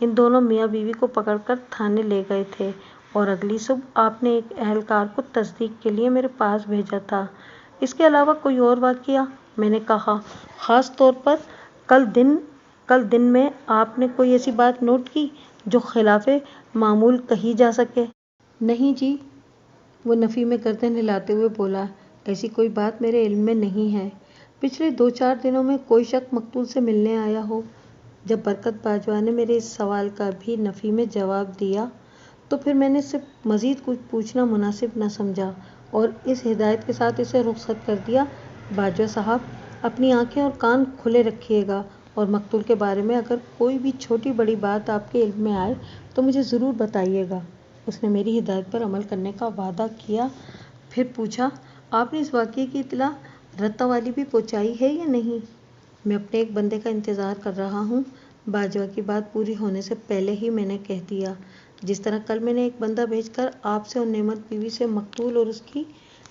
ان دونوں میاں بیوی کو پکڑ کر تھانے لے گئے تھے اور اگلی صبح آپ نے ایک اہلکار کو تصدیق کے لیے میرے پاس بھیجا تھا۔ اس کے علاوہ کوئی اور واقعہ؟ میں نے کہا، خاص طور پر کل دن میں آپ نے کوئی ایسی بات نوٹ کی جو خلاف معمول کہی جا سکے؟ نہیں جی، وہ نفی میں گردن ہلاتے ہوئے بولا، ایسی کوئی بات میرے علم میں نہیں ہے۔ پچھلے 2-4 دنوں میں کوئی شخص مقتول سے ملنے آیا ہو؟ جب برکت باجوہ نے میرے اس سوال کا بھی نفی میں جواب دیا تو پھر میں نے اس سے مزید کچھ پوچھنا مناسب نہ سمجھا اور اس ہدایت کے ساتھ اسے رخصت کر دیا، باجوہ صاحب، اپنی آنکھیں اور کان کھلے رکھیے گا اور مقتول کے بارے میں اگر کوئی بھی چھوٹی بڑی بات آپ کے علم میں آئے تو مجھے ضرور بتائیے گا۔ اس نے میری ہدایت پر عمل کرنے کا وعدہ کیا۔ پھر پوچھا، آپ نے اس واقعے کی اطلاع رتہ والی بھی پہنچائی ہے یا نہیں؟ میں اپنے ایک بندے کا انتظار کر رہا ہوں، باجوہ کی بات پوری ہونے سے پہلے ہی میں نے کہہ دیا۔ جس طرح کل میں نے ایک بندہ بھیج کر آپ سے اور نعمت بیوی سے مقتول اور اس کی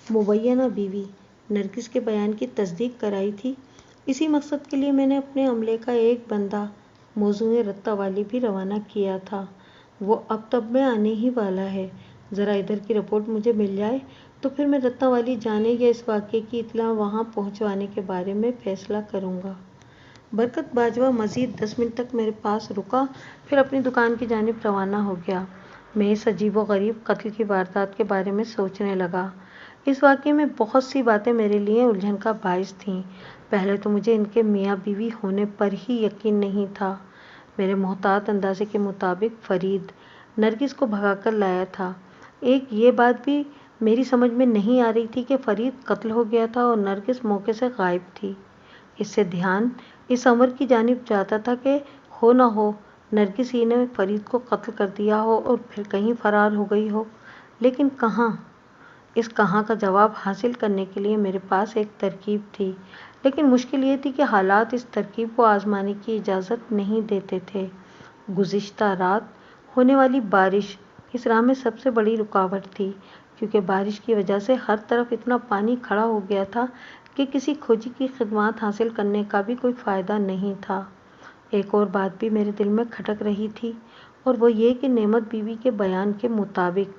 مبینہ بیوی نرگس کے بیان کی تصدیق کرائی تھی، اسی مقصد کے لیے میں نے اپنے عملے کا ایک بندہ موضوع رتہ والی بھی روانہ کیا تھا۔ وہ اب تب میں آنے ہی والا ہے۔ ذرا ادھر کی رپورٹ مجھے مل جائے تو پھر میں رتہ والی جانے یا اس واقعے کی اطلاع وہاں پہنچوانے کے بارے میں فیصلہ کروں گا۔ برکت باجوہ مزید 10 منٹ تک میرے پاس رکا، پھر اپنی دکان کی جانب روانہ ہو گیا۔ میں اس عجیب و غریب قتل کی واردات کے بارے میں سوچنے لگا۔ اس واقعے میں بہت سی باتیں میرے لیے الجھن کا باعث تھیں۔ پہلے تو مجھے ان کے میاں بیوی ہونے پر ہی یقین نہیں تھا۔ میرے محتاط اندازے کے مطابق فرید نرگس کو بھگا کر لایا تھا۔ ایک یہ بات بھی میری سمجھ میں نہیں آ رہی تھی کہ فرید قتل ہو گیا تھا اور نرگس موقع سے غائب تھی۔ اس سے دھیان اس امر کی جانب جاتا تھا کہ ہو نہ ہو نرگس ہی نے فرید کو قتل کر دیا ہو اور پھر کہیں فرار ہو گئی ہو، لیکن کہاں؟ اس کہاں کا جواب حاصل کرنے کے لیے میرے پاس ایک ترکیب تھی، لیکن مشکل یہ تھی کہ حالات اس ترکیب کو آزمانے کی اجازت نہیں دیتے تھے۔ گزشتہ رات ہونے والی بارش اس راہ میں سب سے بڑی رکاوٹ تھی، کیونکہ بارش کی وجہ سے ہر طرف اتنا پانی کھڑا ہو گیا تھا کہ کسی کھوجی کی خدمات حاصل کرنے کا بھی کوئی فائدہ نہیں تھا۔ ایک اور بات بھی میرے دل میں کھٹک رہی تھی اور وہ یہ کہ نعمت بیوی کے بیان کے مطابق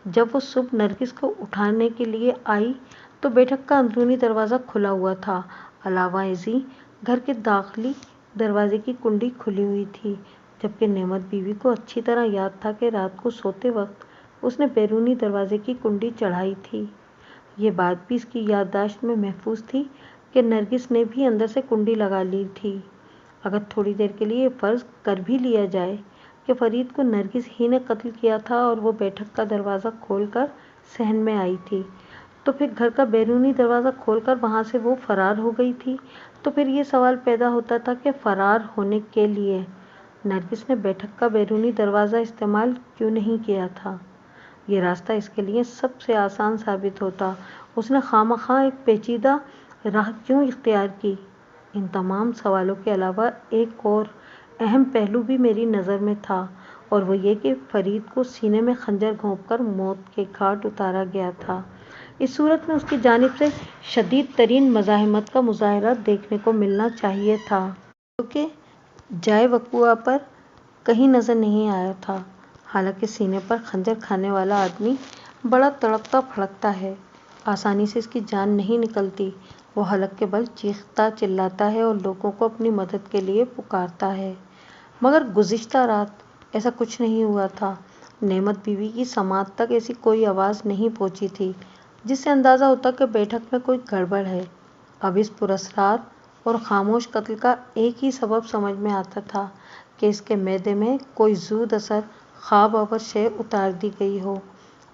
جب وہ صبح نرگس کو اٹھانے کے لیے آئی تو بیٹھک کا اندرونی دروازہ کھلا ہوا تھا، علاوہ ازیں گھر کے داخلی دروازے کی کنڈی کھلی ہوئی تھی، جبکہ نعمت بیوی کو اچھی طرح یاد تھا کہ رات کو سوتے وقت اس نے بیرونی دروازے کی کنڈی چڑھائی تھی۔ یہ بات بھی اس کی یادداشت میں محفوظ تھی کہ نرگس نے بھی اندر سے کنڈی لگا لی تھی۔ اگر تھوڑی دیر کے لیے فرض کر بھی لیا جائے کہ فرید کو نرگس ہی نے قتل کیا تھا اور وہ بیٹھک کا دروازہ کھول کر صحن میں آئی تھی، تو پھر گھر کا بیرونی دروازہ کھول کر وہاں سے وہ فرار ہو گئی تھی، تو پھر یہ سوال پیدا ہوتا تھا کہ فرار ہونے کے لیے نرگس نے بیٹھک کا بیرونی دروازہ استعمال کیوں نہیں کیا تھا؟ یہ راستہ اس کے لیے سب سے آسان ثابت ہوتا، اس نے خواہ ایک پیچیدہ راہ کیوں اختیار کی؟ ان تمام سوالوں کے علاوہ ایک اور اہم پہلو بھی میری نظر میں تھا، اور وہ یہ کہ فرید کو سینے میں خنجر گھونپ کر موت کے گھاٹ اتارا گیا تھا۔ اس صورت میں اس کی جانب سے شدید ترین مزاحمت کا مظاہرہ دیکھنے کو ملنا چاہیے تھا، جو کہ جائے وقوع پر کہیں نظر نہیں آیا تھا۔ حالانکہ سینے پر خنجر کھانے والا آدمی بڑا تڑپتا پھڑکتا ہے، آسانی سے اس کی جان نہیں نکلتی، وہ حلق کے بل چیختا چلاتا ہے اور لوگوں کو اپنی مدد کے لیے پکارتا ہے۔ مگر گزشتہ رات ایسا کچھ نہیں ہوا تھا۔ نعمت بیوی کی سماعت تک ایسی کوئی آواز نہیں پہنچی تھی جس سے اندازہ ہوتا کہ بیٹھک میں کوئی گڑبڑ ہے۔ اب اس پراسرار اور خاموش قتل کا ایک ہی سبب سمجھ میں آتا تھا کہ اس کے معدے میں کوئی زود اثر خواب آور شے اتار دی گئی ہو۔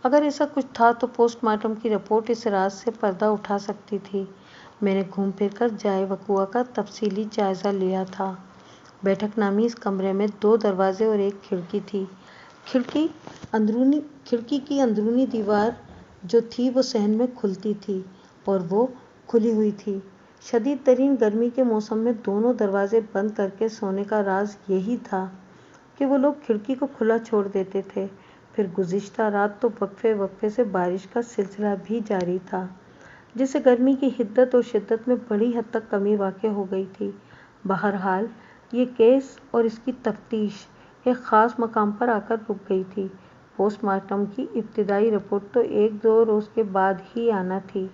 اگر ایسا کچھ تھا تو پوسٹ مارٹم کی رپورٹ اس راز سے پردہ اٹھا سکتی تھی۔ میں نے گھوم پھر کر جائے وقوع کا تفصیلی جائزہ لیا تھا۔ بیٹھک نامی اس کمرے میں 2 دروازے اور ایک کھڑکی تھی۔ کھڑکی کی اندرونی دیوار جو تھی وہ صحن میں کھلتی تھی اور وہ کھلی ہوئی تھی۔ شدید ترین گرمی کے موسم میں دونوں دروازے بند کر کے سونے کا راز یہی تھا کہ وہ لوگ کھڑکی کو کھلا چھوڑ دیتے تھے۔ پھر گزشتہ رات تو وقفے سے بارش کا سلسلہ بھی جاری تھا، جس سے گرمی کی حدت اور شدت میں بڑی حد تک کمی واقع ہو گئی تھی۔ بہرحال یہ کیس اور اس کی تفتیش ایک خاص مقام پر آ کر رک گئی تھی۔ پوسٹ مارٹم کی ابتدائی رپورٹ تو 1-2 روز کے بعد ہی آنا تھی۔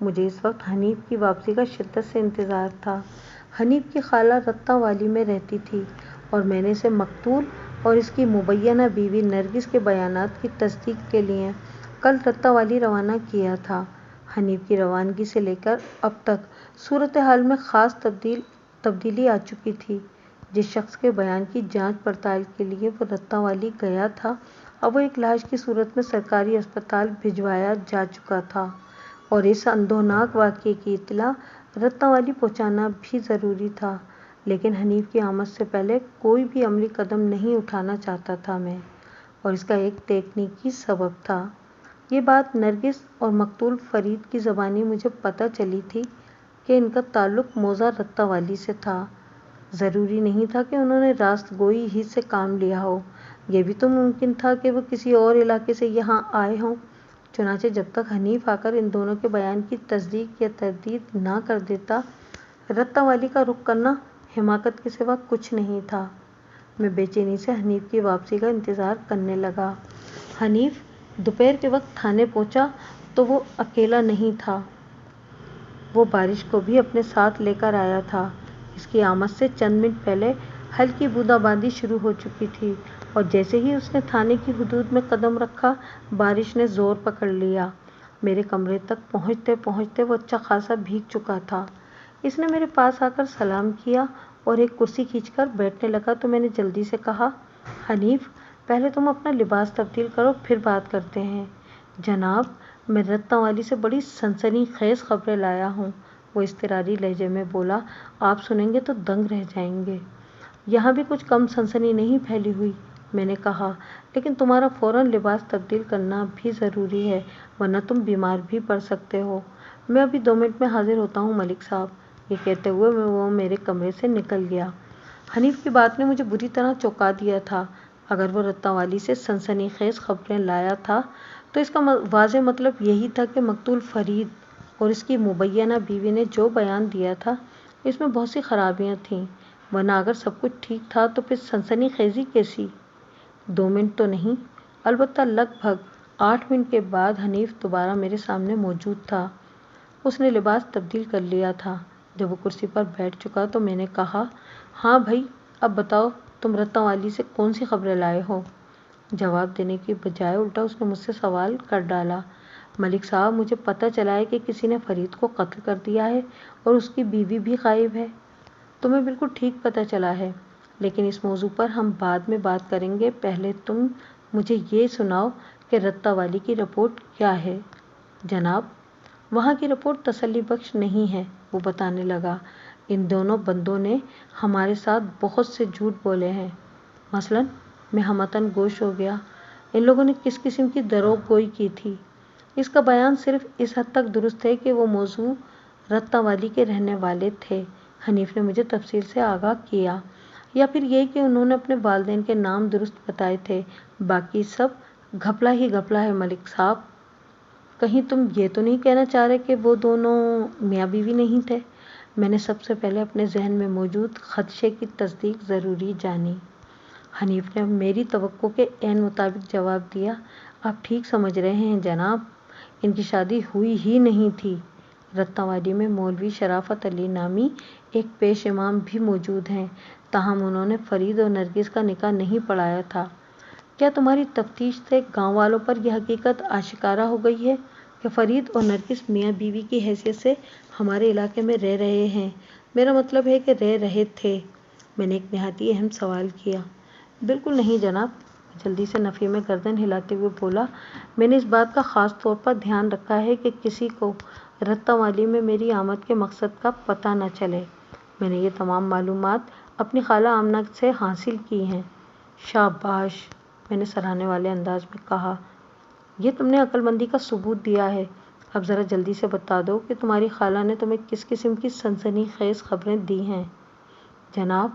مجھے اس وقت حنیف کی واپسی کا شدت سے انتظار تھا۔ حنیف کی خالہ رتّا والی میں رہتی تھی اور میں نے اسے مقتول اور اس کی مبینہ بیوی نرگس کے بیانات کی تصدیق کے لیے کل رتّا والی روانہ کیا تھا۔ حنیف کی روانگی سے لے کر اب تک صورتحال میں خاص تبدیلی آ چکی تھی۔ جس شخص کے بیان کی جانچ پڑتال کے لیے وہ رتّا والی گیا تھا، اب وہ ایک لاش کی صورت میں سرکاری اسپتال بھجوایا جا چکا تھا، اور اس اندوہناک واقعے کی اطلاع رتّا والی پہنچانا بھی ضروری تھا۔ لیکن حنیف کی آمد سے پہلے کوئی بھی عملی قدم نہیں اٹھانا چاہتا تھا میں، اور اس کا ایک تکنیکی سبب تھا۔ یہ بات نرگس اور مقتول فرید کی زبانی مجھے پتہ چلی تھی کہ ان کا تعلق موضع رتّا والی سے تھا۔ ضروری نہیں تھا کہ انہوں نے راست گوئی ہی سے کام لیا ہو، یہ بھی تو ممکن تھا کہ وہ کسی اور علاقے سے یہاں آئے ہوں۔ چنانچہ جب تک حنیف آ کر ان دونوں کے بیان کی تصدیق یا تردید نہ کر دیتا، رتّا والی کا رخ کرنا حماقت کے سوا کچھ نہیں تھا۔ میں بے چینی سے حنیف کی واپسی کا انتظار کرنے لگا۔ حنیف دوپہر کے وقت تھانے پہنچا تو وہ اکیلا نہیں تھا۔ وہ بارش کو بھی اپنے ساتھ لے کر آیا تھا۔ اس کی آمد سے چند منٹ پہلے ہلکی بوندا باندی شروع ہو چکی تھی، اور جیسے ہی اس نے تھانے کی حدود میں قدم رکھا، بارش نے زور پکڑ لیا۔ میرے کمرے تک پہنچتے پہنچتے وہ اچھا خاصا بھیگ چکا تھا۔ اس نے میرے پاس آ کر سلام کیا اور ایک کرسی کھینچ کر بیٹھنے لگا تو میں نے جلدی سے کہا، حنیف، پہلے تم اپنا لباس تبدیل کرو، پھر بات کرتے ہیں۔ جناب، میں رتّا والی سے بڑی سنسنی خیز خبریں لایا ہوں، وہ اضطراری لہجے میں بولا۔ آپ سنیں گے تو دنگ رہ جائیں گے۔ یہاں بھی کچھ کم سنسنی نہیں پھیلی ہوئی، میں نے کہا، لیکن تمہارا فوراً لباس تبدیل کرنا بھی ضروری ہے، ورنہ تم بیمار بھی پڑ سکتے ہو۔ میں ابھی 2 منٹ میں حاضر ہوتا ہوں ملک صاحب۔ یہ کہتے ہوئے وہ میرے کمرے سے نکل گیا۔ حنیف کی بات نے مجھے بری طرح چونکا دیا تھا۔ اگر وہ رتّا والی سے سنسنی خیز خبریں لایا تھا تو اس کا واضح مطلب یہی تھا کہ مقتول فرید اور اس کی مبینہ بیوی نے جو بیان دیا تھا اس میں بہت سی خرابیاں تھیں، ورنہ اگر سب کچھ ٹھیک تھا تو پھر سنسنی خیزی کیسی؟ 2 منٹ تو نہیں، البتہ لگ بھگ 8 منٹ کے بعد حنیف دوبارہ میرے سامنے موجود تھا۔ اس نے لباس تبدیل کر لیا تھا۔ جب وہ کرسی پر بیٹھ چکا تو میں نے کہا، ہاں بھائی، اب بتاؤ تم رتّا والی سے کون سی خبریں لائے ہو؟ جواب دینے کی بجائے الٹا اس نے مجھ سے سوال کر ڈالا، ملک صاحب، مجھے پتہ چلا ہے کہ کسی نے فرید کو قتل کر دیا ہے اور اس کی بیوی بھی غائب ہے۔ تمہیں بالکل ٹھیک پتہ چلا ہے، لیکن اس موضوع پر ہم بعد میں بات کریں گے۔ پہلے تم مجھے یہ سناؤ کہ رتّا والی کی رپورٹ کیا ہے؟ جناب، وہاں کی رپورٹ تسلی بخش نہیں ہے، وہ بتانے لگا۔ ان دونوں بندوں نے ہمارے ساتھ بہت سے جھوٹ بولے ہیں۔ مثلاً میں ہمتاً گوش ہو گیا۔ ان لوگوں نے کس قسم کی دروغ گوئی کی تھی؟ اس کا بیان صرف اس حد تک درست ہے کہ وہ موضوع رتّا والی کے رہنے والے تھے، حنیف نے مجھے تفصیل سے آگاہ کیا، یا پھر یہ کہ انہوں نے اپنے والدین کے نام درست بتائے تھے، باقی سب گھپلا ہی گھپلا ہے ملک صاحب۔ کہیں تم یہ تو نہیں کہنا چاہ رہے کہ وہ دونوں میاں بیوی نہیں تھے؟ میں نے سب سے پہلے اپنے ذہن میں موجود خدشے کی تصدیق ضروری جانی۔ حنیف نے میری توقع کے عین مطابق جواب دیا، آپ ٹھیک سمجھ رہے ہیں جناب، ان کی شادی ہوئی ہی نہیں تھی۔ رتّا والی میں مولوی شرافت علی نامی ایک پیش امام بھی موجود ہیں، تاہم انہوں نے فرید اور نرگس کا نکاح نہیں پڑھایا تھا۔ کیا تمہاری تفتیش سے گاؤں والوں پر یہ حقیقت آشکارا ہو گئی ہے کہ فرید اور نرگس میاں بیوی کی حیثیت سے ہمارے علاقے میں رہ رہے ہیں؟ میرا مطلب ہے کہ رہ رہے تھے۔ میں نے ایک نہایت اہم سوال کیا۔ بالکل نہیں جناب، جلدی سے نفی میں گردن ہلاتے ہوئے بولا، میں نے اس بات کا خاص طور پر دھیان رکھا ہے کہ کسی کو رتّا والی میں میری آمد کے مقصد کا پتہ نہ چلے۔ میں نے یہ تمام معلومات اپنی خالہ آمنہ سے حاصل کی ہیں۔ شاباش، میں نے سراہنے والے انداز میں کہا، یہ تم نے عقل مندی کا ثبوت دیا ہے۔ اب ذرا جلدی سے بتا دو کہ تمہاری خالہ نے تمہیں کس قسم کی سنسنی خیز خبریں دی ہیں؟ جناب،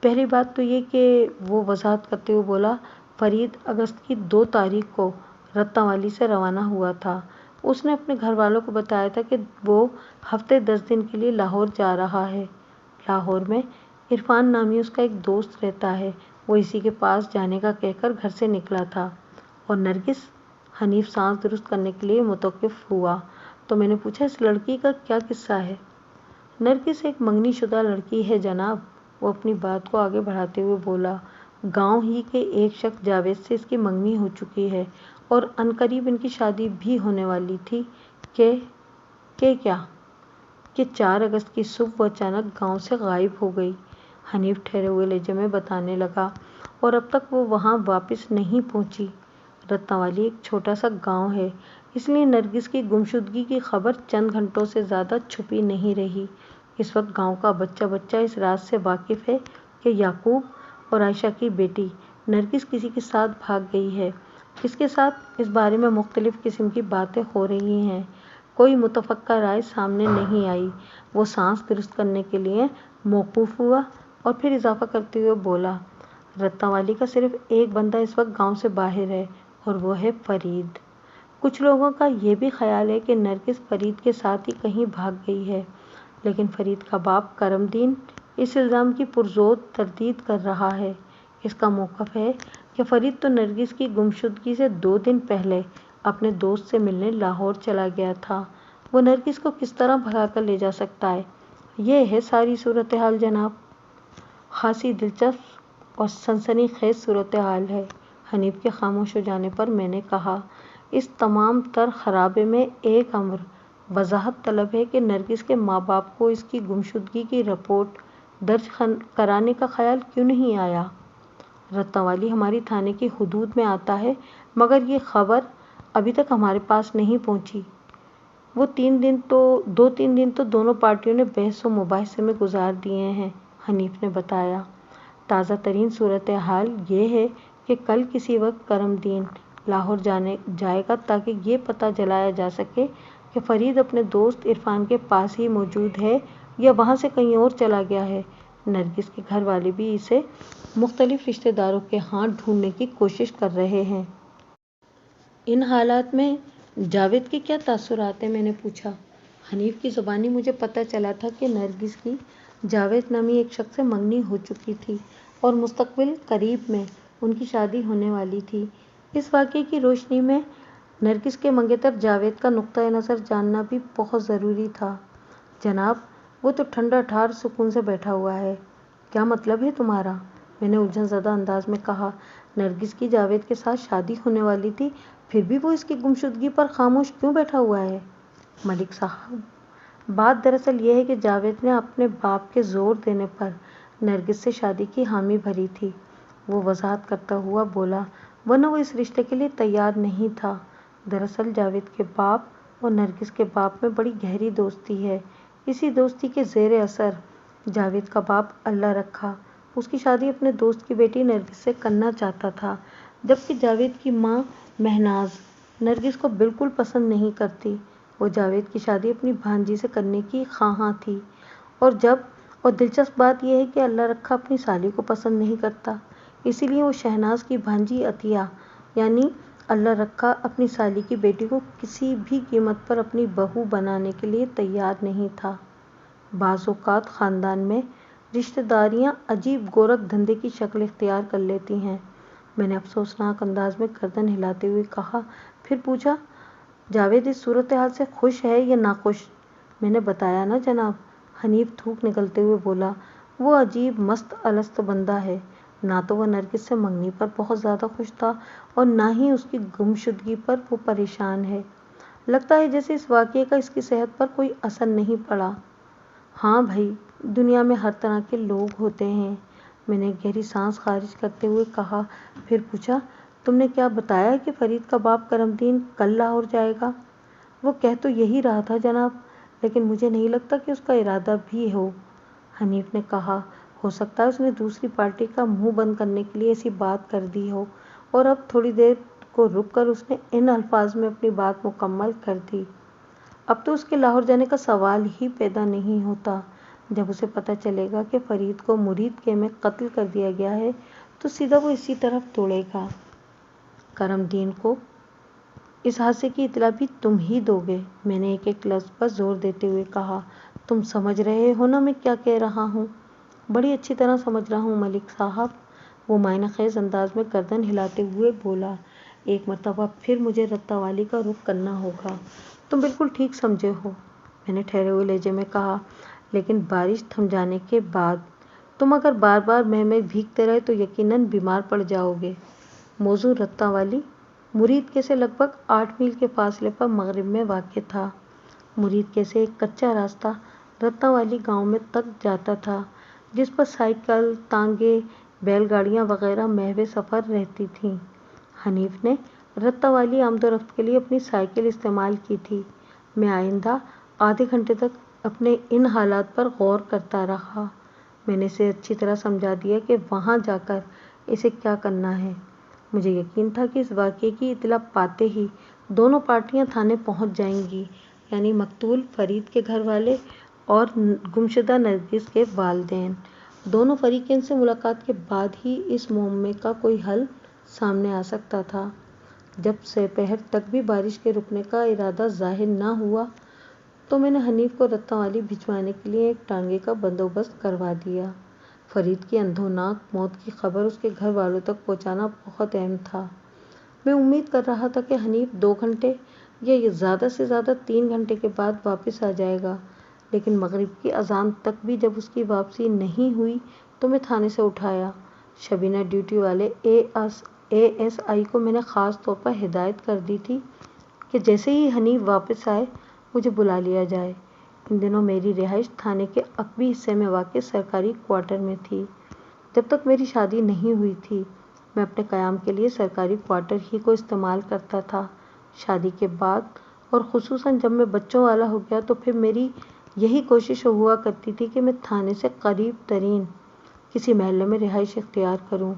پہلی بات تو یہ کہ وہ وضاحت کرتے ہوئے بولا، فرید اگست کی 2 تاریخ کو رتّا والی سے روانہ ہوا تھا۔ اس نے اپنے گھر والوں کو بتایا تھا کہ وہ ہفتے 10 دن کے لیے لاہور جا رہا ہے۔ لاہور میں عرفان نامی اس کا ایک دوست رہتا ہے، وہ اسی کے پاس جانے کا کہہ کر گھر سے نکلا تھا۔ اور نرگس؟ حنیف سانس درست کرنے کے لیے متوقف ہوا تو میں نے پوچھا، اس لڑکی کا کیا قصہ ہے؟ نرگس ایک منگنی شدہ لڑکی ہے جناب، وہ اپنی بات کو آگے بڑھاتے ہوئے بولا۔ گاؤں ہی کے ایک شخص جاوید سے اس کی منگنی ہو چکی ہے اور عنقریب ان کی شادی بھی ہونے والی تھی کہ کیا کہ 4 اگست کی صبح وہ اچانک گاؤں سے غائب ہو گئی۔ حنیف ٹھہرے ہوئے لہجے میں بتانے لگا، اور اب تک وہ وہاں واپس نہیں پہنچی۔ رتناوالی ایک چھوٹا سا گاؤں ہے، اس لیے نرگس کی گمشدگی کی خبر چند گھنٹوں سے زیادہ چھپی نہیں رہی۔ اس وقت گاؤں کا بچہ بچہ اس راز سے واقف ہے کہ یعقوب اور عائشہ کی بیٹی نرگس کسی کے ساتھ بھاگ گئی ہے۔ کس کے ساتھ، اس بارے میں مختلف قسم کی باتیں ہو رہی ہیں، کوئی متفقہ رائے سامنے نہیں آئی۔ وہ سانس درست کرنے کے لیے موقوف ہوا اور پھر اضافہ کرتے ہوئے بولا، رتناوالی کا صرف ایک بندہ اس وقت گاؤں سے باہر ہے، اور وہ ہے فرید۔ کچھ لوگوں کا یہ بھی خیال ہے کہ نرگس فرید کے ساتھ ہی کہیں بھاگ گئی ہے، لیکن فرید کا باپ کرم دین اس الزام کی پرزور تردید کر رہا ہے۔ اس کا موقف ہے کہ فرید تو نرگس کی گمشدگی سے 2 دن پہلے اپنے دوست سے ملنے لاہور چلا گیا تھا، وہ نرگس کو کس طرح بھگا کر لے جا سکتا ہے؟ یہ ہے ساری صورتحال جناب۔ خاصی دلچسپ اور سنسنی خیز صورتحال ہے۔ حنیف کے خاموش ہو جانے پر میں نے کہا، اس تمام تر خرابے میں ایک امر وضاحت طلب ہے کہ نرگس کے ماں باپ کو اس کی گمشدگی کی رپورٹ درج کرانے کا خیال کیوں نہیں آیا؟ رتناوالی ہماری تھانے کی حدود میں آتا ہے، مگر یہ خبر ابھی تک ہمارے پاس نہیں پہنچی۔ وہ 2-3 دن تو دونوں پارٹیوں نے بحث و مباحثے میں گزار دیے ہیں، حنیف نے بتایا۔ تازہ ترین صورتحال یہ ہے کہ کل کسی وقت کرم دین لاہور جائے گا تاکہ یہ پتہ جلایا جا سکے کہ فرید اپنے دوست عرفان کے پاس ہی موجود ہے یا وہاں سے کہیں اور چلا گیا ہے۔ نرگس کے گھر والے بھی اسے مختلف رشتہ داروں کے ہاں ڈھونڈنے کی کوشش کر رہے ہیں۔ ان حالات میں جاوید کے کیا تاثرات ہیں؟ میں نے پوچھا۔ حنیف کی زبانی مجھے پتہ چلا تھا کہ نرگس کی جاوید نامی ایک شخص سے منگنی ہو چکی تھی اور مستقبل قریب میں ان کی شادی ہونے والی تھی۔ اس واقعے کی روشنی میں نرگس کے منگیتر جاوید کا نقطۂ نظر جاننا بھی بہت ضروری تھا۔ جناب، وہ تو ٹھنڈا ٹھار سکون سے بیٹھا ہوا ہے۔ کیا مطلب ہے تمہارا؟ میں نے الجھن زدہ انداز میں کہا۔ نرگس کی جاوید کے ساتھ شادی ہونے والی تھی، پھر بھی وہ اس کی گمشدگی پر خاموش کیوں بیٹھا ہوا ہے؟ ملک صاحب، بات دراصل یہ ہے کہ جاوید نے اپنے باپ کے زور دینے پر نرگس سے شادی کی حامی بھری تھی، وہ وضاحت کرتا ہوا بولا، ورنہ وہ اس رشتے کے لیے تیار نہیں تھا۔ دراصل جاوید کے باپ اور نرگس کے باپ میں بڑی گہری دوستی ہے۔ اسی دوستی کے زیر اثر جاوید کا باپ اللہ رکھا اس کی شادی اپنے دوست کی بیٹی نرگس سے کرنا چاہتا تھا، جبکہ جاوید کی ماں مہناز نرگس کو بالکل پسند نہیں کرتی، وہ جاوید کی شادی اپنی بھانجی سے کرنے کی خواہاں تھی۔ اور دلچسپ بات یہ ہے کہ اللہ رکھا اپنی سالی کو پسند نہیں کرتا، اسی لیے وہ شہناز کی بھانجی عطیہ یعنی اللہ رکھا اپنی سالی کی بیٹی کو کسی بھی قیمت پر اپنی بہو بنانے کے لیے تیار نہیں تھا۔ بعض اوقات خاندان میں رشتہ داریاں عجیب گورکھ دھندے کی شکل اختیار کر لیتی ہیں۔ میں نے افسوسناک انداز میں گردن ہلاتے ہوئے کہا، پھر پوچھا، جاوید اس صورتحال سے خوش ہے یا ناخوش؟ میں نے بتایا نا جناب، حنیف تھوک نگلتے ہوئے بولا، وہ عجیب مست الست بندہ ہے، نہ تو وہ نرگس سے منگنی پر بہت زیادہ خوش تھا اور نہ ہی اس کی گمشدگی پر وہ پریشان ہے۔ لگتا ہے جیسے اس واقعے کا اس کی صحت پر کوئی اثر نہیں پڑا۔ ہاں بھائی، دنیا میں ہر طرح کے لوگ ہوتے ہیں، میں نے گہری سانس خارج کرتے ہوئے کہا۔ پھر پوچھا، تم نے کیا بتایا کہ فرید کا باپ کرم دین کل لاہور جائے گا؟ وہ کہہ تو یہی رہا تھا جناب، لیکن مجھے نہیں لگتا کہ اس کا ارادہ بھی ہو، حنیف نے کہا۔ ہو سکتا ہے اس نے دوسری پارٹی کا منہ بند کرنے کے لیے ایسی بات کر دی ہو، اور اب تھوڑی دیر کو رک کر اس نے ان الفاظ میں اپنی بات مکمل کر دی، اب تو اس کے لاہور جانے کا سوال ہی پیدا نہیں ہوتا۔ جب اسے پتہ چلے گا کہ فرید کو مرید کے میں قتل کر دیا گیا ہے تو سیدھا وہ اسی طرف دوڑے گا۔ کرم دین کو اس حادثے کی اطلاع بھی تم ہی دو گے، میں نے ایک ایک لفظ پر زور دیتے ہوئے کہا۔ تم سمجھ رہے ہو نا میں کیا کہہ رہا ہوں؟ بڑی اچھی طرح سمجھ رہا ہوں ملک صاحب، وہ معنی خیز انداز میں گردن ہلاتے ہوئے بولا۔ ایک مرتبہ پھر مجھے رتہ والی کا رخ کرنا ہوگا۔ تم بالکل ٹھیک سمجھے ہو، میں نے ٹھہرے ہوئے لہجے میں کہا، لیکن بارش تھم جانے کے بعد تم اگر بار بار میں بھیگتے رہے تو یقیناً بیمار پڑ جاؤ گے۔ موضوع رتہ والی مرید کے سے لگ بھگ 8 میل کے فاصلے پر مغرب میں واقع تھا۔ مرید کے سے ایک کچا راستہ رتہ والی گاؤں میں تک جاتا تھا، جس پر سائیکل، ٹانگیں، بیل گاڑیاں وغیرہ محو سفر رہتی تھیں۔ حنیف نے رتہ والی آمد و رفت کے لیے اپنی سائیکل استعمال کی تھی۔ میں آئندہ آدھے گھنٹے تک اپنے ان حالات پر غور کرتا رہا۔ میں نے اسے اچھی طرح سمجھا دیا کہ وہاں جا کر اسے کیا کرنا ہے۔ مجھے یقین تھا کہ اس واقعے کی اطلاع پاتے ہی دونوں پارٹیاں تھانے پہنچ جائیں گی، یعنی مقتول فرید کے گھر والے اور گمشدہ نرگس کے والدین۔ دونوں فریقین سے ملاقات کے بعد ہی اس معمے کا کوئی حل سامنے آ سکتا تھا۔ جب سہ پہر تک بھی بارش کے رکنے کا ارادہ ظاہر نہ ہوا تو میں نے حنیف کو رتہ والی بھجوانے کے لیے ایک ٹانگے کا بندوبست کروا دیا۔ فرید کی اندھوناک موت کی خبر اس کے گھر والوں تک پہنچانا بہت اہم تھا۔ میں امید کر رہا تھا کہ حنیف 2 گھنٹے یا زیادہ سے زیادہ 3 گھنٹے کے بعد واپس آ جائے گا، لیکن مغرب کی اذان تک بھی جب اس کی واپسی نہیں ہوئی تو میں تھانے سے اٹھ آیا۔ شبینہ ڈیوٹی والے اے ایس آئی کو میں نے خاص طور پر ہدایت کر دی تھی کہ جیسے ہی حنیف واپس آئے مجھے بلا لیا جائے۔ ان دنوں میری رہائش تھانے کے عقبی حصے میں واقع سرکاری کوارٹر میں تھی۔ جب تک میری شادی نہیں ہوئی تھی میں اپنے قیام کے لیے سرکاری کوارٹر ہی کو استعمال کرتا تھا۔ شادی کے بعد اور خصوصاً جب میں بچوں والا ہو گیا تو پھر میری یہی کوشش ہوا کرتی تھی کہ میں تھانے سے قریب ترین کسی محلے میں رہائش اختیار کروں۔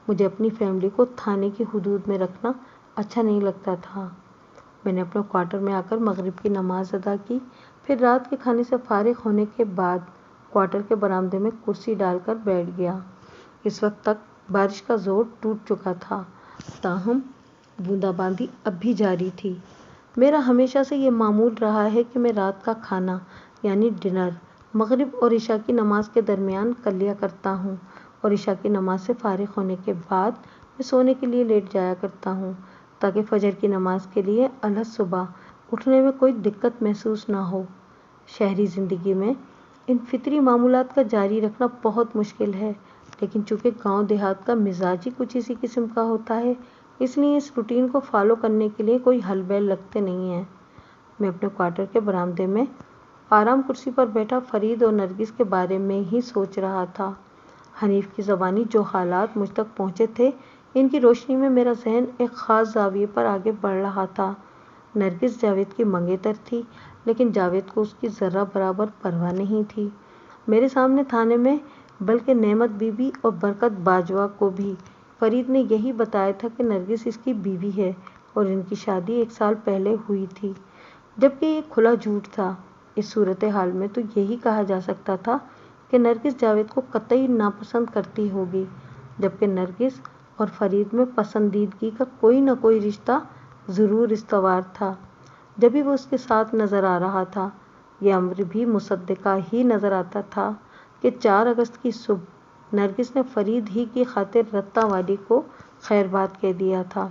مجھے اپنی فیملی کو تھانے کی حدود میں رکھنا اچھا نہیں لگتا تھا۔ میں نے اپنے کوارٹر میں آ کر مغرب کی نماز ادا کی، پھر رات کے کھانے سے فارغ ہونے کے بعد کوارٹر کے برآمدے میں کرسی ڈال کر بیٹھ گیا۔ اس وقت تک بارش کا زور ٹوٹ چکا تھا، تاہم بوندا باندی اب بھی جاری تھی۔ میرا ہمیشہ سے یہ معمول رہا ہے کہ میں رات کا کھانا یعنی ڈنر مغرب اور عشاء کی نماز کے درمیان کر لیا کرتا ہوں، اور عشاء کی نماز سے فارغ ہونے کے بعد میں سونے کے لیے لیٹ جایا کرتا ہوں تاکہ فجر کی نماز کے لیے الحد صبح اٹھنے میں کوئی دقت محسوس نہ ہو۔ شہری زندگی میں ان فطری معمولات کا جاری رکھنا بہت مشکل ہے، لیکن چونکہ گاؤں دیہات کا مزاج ہی کچھ اسی قسم کا ہوتا ہے، اس لیے اس روٹین کو فالو کرنے کے لیے کوئی ہل بیل لگتے نہیں ہیں۔ میں اپنے کوارٹر کے برآمدے میں آرام کرسی پر بیٹھا فرید اور نرگس کے بارے میں ہی سوچ رہا تھا۔ حنیف کی زبانی جو حالات مجھ تک پہنچے تھے ان کی روشنی میں میرا ذہن ایک خاص زاویے پر آگے بڑھ رہا تھا۔ نرگس جاوید کی منگیتر تھی، لیکن جاوید کو اس کی ذرہ برابر پرواہ نہیں تھی۔ میرے سامنے تھانے میں بلکہ نعمت بی بی اور برکت باجوہ کو بھی فرید نے یہی بتایا تھا کہ نرگس اس کی بیوی ہے اور ان کی شادی 1 سال پہلے ہوئی تھی، جبکہ یہ کھلا جھوٹ تھا۔ اس صورتحال میں تو یہی کہا جا سکتا تھا کہ نرگس جاوید کو قطعی ناپسند کرتی ہوگی، جبکہ نرگس اور فرید میں پسندیدگی کا کوئی نہ کوئی رشتہ ضرور استوار تھا، جبھی وہ اس کے ساتھ نظر آ رہا تھا۔ یہ امر بھی مصدقہ ہی نظر آتا تھا کہ 4 اگست کی صبح نرگس نے فرید ہی کی خاطر رتہ والی کو خیر باد کہہ دیا تھا،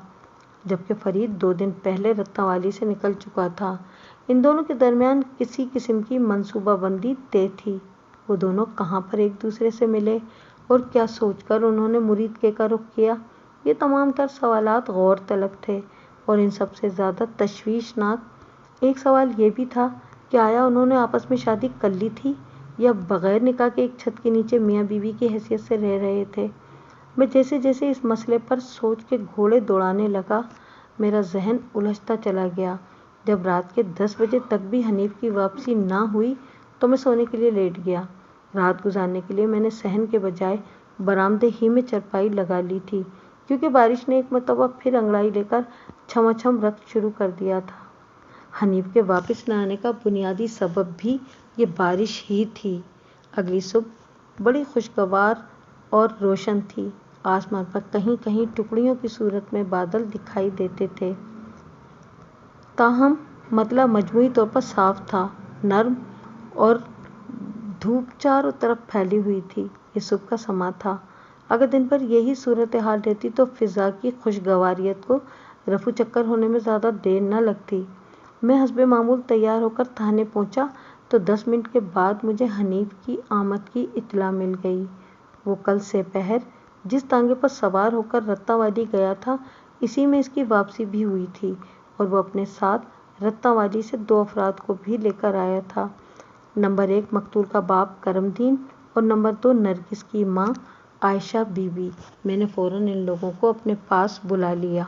جبکہ فرید 2 دن پہلے رتہ والی سے نکل چکا تھا۔ ان دونوں کے درمیان کسی قسم کی منصوبہ بندی طے تھی۔ وہ دونوں کہاں پر ایک دوسرے سے ملے اور کیا سوچ کر انہوں نے مرید کے کا رخ کیا، یہ تمام تر سوالات غور طلب تھے، اور ان سب سے زیادہ تشویشناک ایک سوال یہ بھی تھا کہ آیا انہوں نے آپس میں شادی کر لی تھی یا بغیر نکاح کے ایک چھت کے نیچے میاں بیوی کی حیثیت سے رہ رہے تھے۔ میں جیسے جیسے اس مسئلے پر سوچ کے گھوڑے دوڑانے لگا میرا ذہن الجھتا چلا گیا۔ جب رات کے 10 بجے تک بھی حنیف کی واپسی نہ ہوئی تو میں سونے کے لیے لیٹ گیا۔ رات گزارنے کے لیے میں نے صحن کے بجائے برآمدے ہی میں چرپائی لگا لی تھی، کیونکہ بارش نے ایک مرتبہ پھر انگڑائی لے کر چھما چھم رقص شروع کر دیا تھا۔ حنیف کے واپس نہ آنے کا بنیادی سبب بھی یہ بارش ہی تھی۔ اگلی صبح بڑی خوشگوار اور روشن تھی۔ آسمان پر کہیں کہیں ٹکڑیوں کی صورت میں بادل دکھائی دیتے تھے، تاہم مطلع مجموعی طور پر صاف تھا، نرم، اور دھوپ چاروں طرف پھیلی ہوئی تھی۔ یہ صبح کا سما تھا۔ اگر دن بھر یہی صورتحال رہتی تو فضا کی خوشگواریت کو رفو چکر ہونے میں زیادہ دیر نہ لگتی۔ میں حسب معمول تیار ہو کر تھانے پہنچا تو 10 منٹ کے بعد مجھے حنیف کی آمد کی اطلاع مل گئی۔ وہ کل سپہر جس تانگے پر سوار ہو کر رتّا والی گیا تھا، اسی میں اس کی واپسی بھی ہوئی تھی، اور وہ اپنے ساتھ رتّا والی سے 2 افراد کو بھی لے کر آیا تھا۔ نمبر 1 مقتول کا باپ کرم دین اور نمبر 2 نرگس کی ماں عائشہ بی بی۔ میں نے فوراً ان لوگوں کو اپنے پاس بلا لیا۔